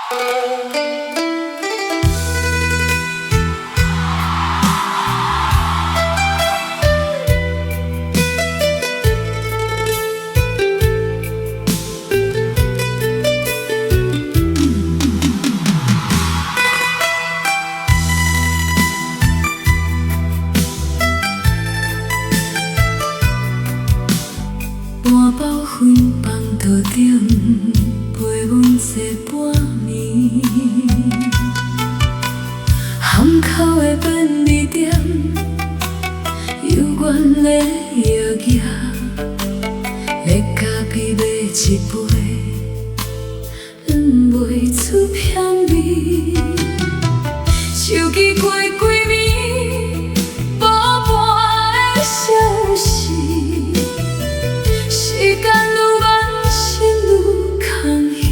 半包烟放桌顶，陪阮坐半暝。巷口的便利店，犹原咧摇曳，咧咖啡买一杯，袂出片味。手机开几暝，无半个消息。时间愈慢，心愈空虚。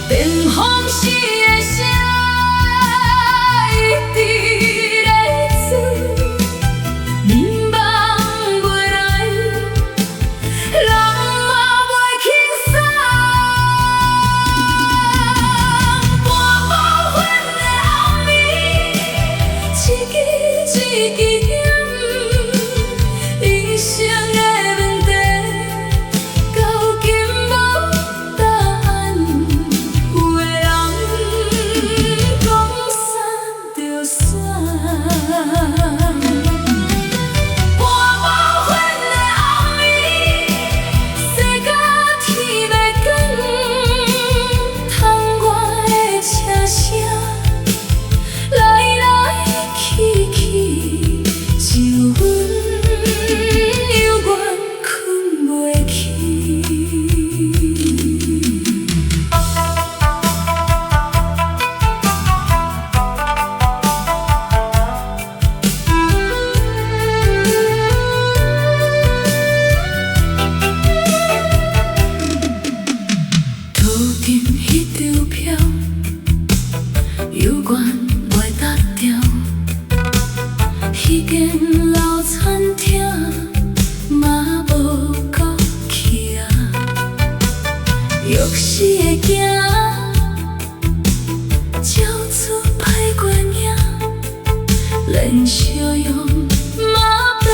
电风扇的声一直咧吹，眠梦袂来，人嘛袂轻松。半包烟的暗暝，一支一支点。人生的问题，到今无答案。有的人讲散就散。半包烟的暗暝，洗甲天要光，窗外的车声来来去去，就阮。迄张票，犹原袂达掉。迄间老餐厅嘛无搁去啊。钥匙会惊，交出歹月影，连笑容嘛变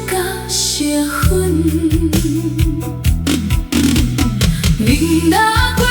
甲烧粉。明仔。